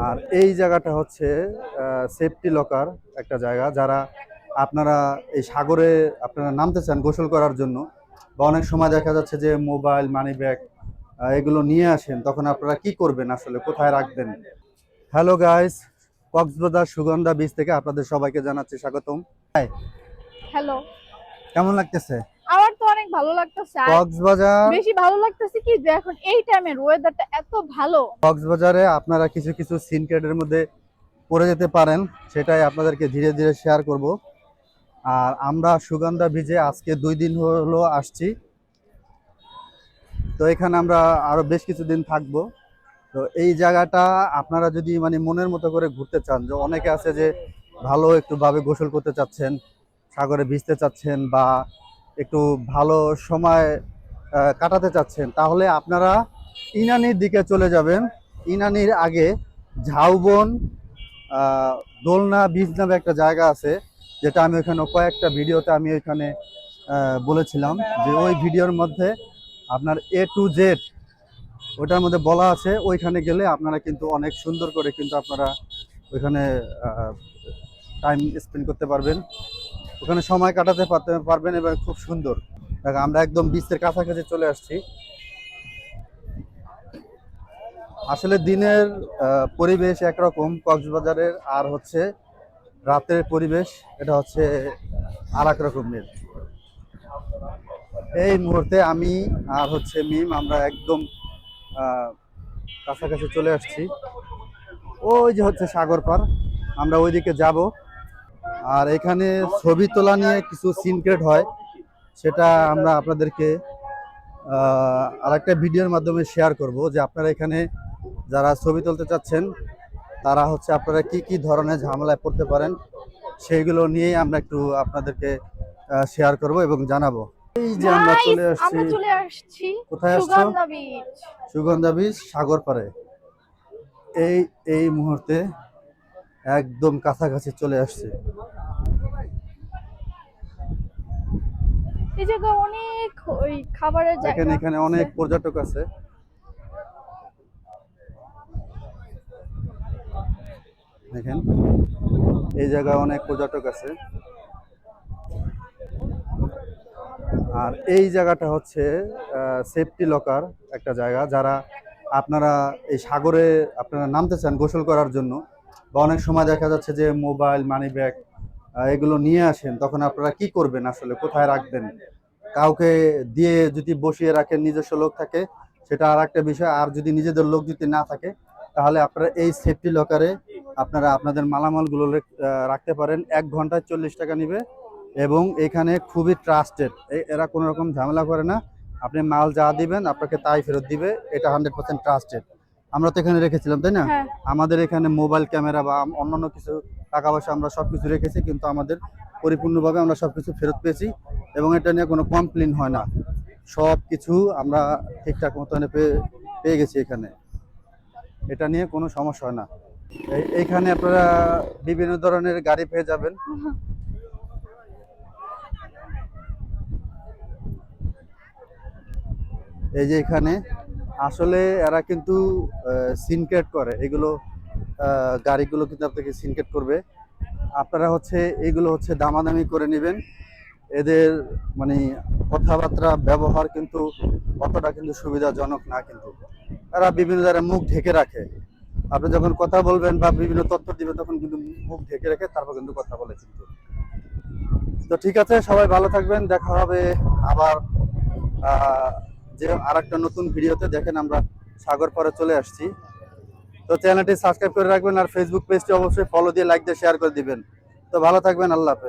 আর এই জায়গাটা হচ্ছে সেফটি লকার একটা জায়গা। যারা আপনারা এই সাগরে আপনারা নামতে চান গোসল করার জন্য, বা অনেক সময় দেখা যাচ্ছে যে মোবাইল মানি ব্যাগ এগুলো নিয়ে আসেন, তখন আপনারা কি করবেন, আসলে কোথায় রাখবেন? Hello guys, Cox's Bazar Sugandha beach থেকে আপনাদের সবাইকে জানাচ্ছি স্বাগতম। Hi, hello. কেমন লাগতেছে? আমার তো অনেক ভালো লাগতেছে। আর কক্সবাজার বেশি ভালো লাগতেছে কি যে এখন এই টাইমের ওয়েদারটা এত ভালো। কক্সবাজারে আপনারা কিছু কিছু সিনক্রেটের মধ্যে পড়ে যেতে পারেন, সেটাই আপনাদেরকে ধীরে ধীরে শেয়ার করব। আর আমরা সুগন্ধা বিচে আজকে 2 দিন হলো আসছি। তো এখানে আমরা আরো বেশ কিছুদিন থাকবো। তো এই জায়গাটা আপনারা যদি মানে মনের মতো করে ঘুরতে চান, যে অনেকে আছে যে ভালো একটু ভাবে গোসল করতে চাচ্ছেন, সাগরে ভিজতে চাচ্ছেন, বা একটু ভালো সময় কাটাতে চাচ্ছেন, তাহলে আপনারা ইনানির দিকে চলে যাবেন। ইনানির আগে ঝাউবন আহ, দোলনা বীজ নামে একটা জায়গা আছে, যেটা আমি ওখানে কয়েকটা ভিডিওতে আমি ওইখানে বলেছিলাম, যে ওই ভিডিওর মধ্যে আপনার A to Z ওটার মধ্যে বলা আছে। ওইখানে গেলে আপনারা কিন্তু অনেক সুন্দর করে কিন্তু আপনারা ওইখানে টাইম স্পেন্ড করতে পারবেন, ওখানে সময় কাটাতে পারবেন, এবং খুব সুন্দর। দেখো আমরা একদম বিচের কাছাকাছি চলে আসছি। আসলে দিনের পরিবেশ একরকম কক্সবাজারের, আর হচ্ছে রাতের পরিবেশ এটা হচ্ছে আর এক রকমের। এই মুহূর্তে আমি আর হচ্ছে মিম আমরা একদম আহ, কাছাকাছি চলে আসছি। ওই যে হচ্ছে সাগর পার, আমরা ওইদিকে যাব। আর এখানে ছবি তোলা নিয়ে কিছু সিনক্রেট হয়, সেটা আমরা আপনাদেরকে আরেকটা ভিডিওর মাধ্যমে শেয়ার করব, যে আপনারা এখানে যারা ছবি তুলতে চাচ্ছেন, তারা হচ্ছে আপনারা কি কি ধরনের ঝামেলায় পড়তে পারেন, সেইগুলো নিয়েই আমরা একটু আপনাদেরকে শেয়ার করব এবং জানাবো। এই যে আমরা গাইস, চলে আসছি। আমরা চলে আসছি কোথায় আসছো? সুগন্ধা বিচ। সুগন্ধা বিচ, সাগর পাড়ে। এই এই মুহূর্তে একদম কাছাকাছি চলে আসছে। এই জায়গায় অনেক ওই খাবারের এখানে জায়গা এখানে আছে। অনেক পর্যটক আছে। দেখেন, এই জায়গায় অনেক পর্যটক আছে। আর এই জায়গাটা হচ্ছে সেফটি লকার একটা জায়গা। যারা আপনারা এই সাগরে আপনারা নামতে চান গোসল করার জন্য, বা অনেক সময় দেখা যাচ্ছে যে মোবাইল মানি ব্যাগ এগুলো নিয়ে আসেন, তখন আপনারা কি করবেন, আসলে কোথায় রাখবেন? কাউকে দিয়ে যদি বসিয়ে রাখেন, নিজস্ব লোক থাকে, সেটা আর একটা বিষয়। আর যদি নিজেদের লোক যদি না থাকে, তাহলে আপনারা এই সেফটি লকারে আপনারা আপনাদের মালামালগুলো রাখতে পারেন। 1 ঘন্টায় 40 টাকা নিবে, এবং এখানে খুবই ট্রাস্টেড। এরা কোনো রকম ঝামেলা করে না। আপনি মাল যা দিবেন আপনাকে তাই ফেরত দিবে, এটা 100% ট্রাস্টেড। আমরা তো এখানে রেখেছিলাম, তাই না? হ্যাঁ, আমাদের এখানে মোবাইল ক্যামেরা বা অন্যান্য কিছু টাকা পয়সা আমরা সবকিছু রেখেছি, কিন্তু আমাদের পরিপূর্ণভাবে আমরা সবকিছু ফেরত পেয়েছি, এবং এটা নিয়ে কোনো কমপ্লেন হয় না। সব কিছু আমরা ঠিকঠাক মতন পেয়ে গেছি এখানে, এটা নিয়ে কোনো সমস্যা হয় না। এইখানে আপনারা বিভিন্ন ধরনের গাড়ি পেয়ে যাবেন। এই যে এখানে আসলে এরা কিন্তু সিনক্রেট করে এগুলো, গাড়িগুলো কিন্তু আপনাকে সিনক্রেট করবে। আপনারা হচ্ছে এইগুলো হচ্ছে দামাদামি করে নেবেন। এদের মানে কথাবার্তা ব্যবহার কিন্তু অতটা কিন্তু সুবিধাজনক না, কিন্তু তারা বিভিন্ন জায়গায় মুখ ঢেকে রাখে। আপনি যখন কথা বলবেন বা বিভিন্ন তথ্য দিবেন, তখন কিন্তু মুখ ঢেকে রেখে তারপর কিন্তু কথা বলে কিন্তু। তো ঠিক আছে, সবাই ভালো থাকবেন, দেখা হবে আবার আহ, যে আর একটা নতুন ভিডিওতে। দেখেন আমরা সাগর পাড়ে চলে আসছি। তো চ্যানেলটি সাবস্ক্রাইব করে রাখবেন, আর ফেসবুক পেজটি অবশ্যই ফলো দিয়ে লাইক দিয়ে শেয়ার করে দিবেন। তো ভালো থাকবেন, আল্লাহ হাফেজ।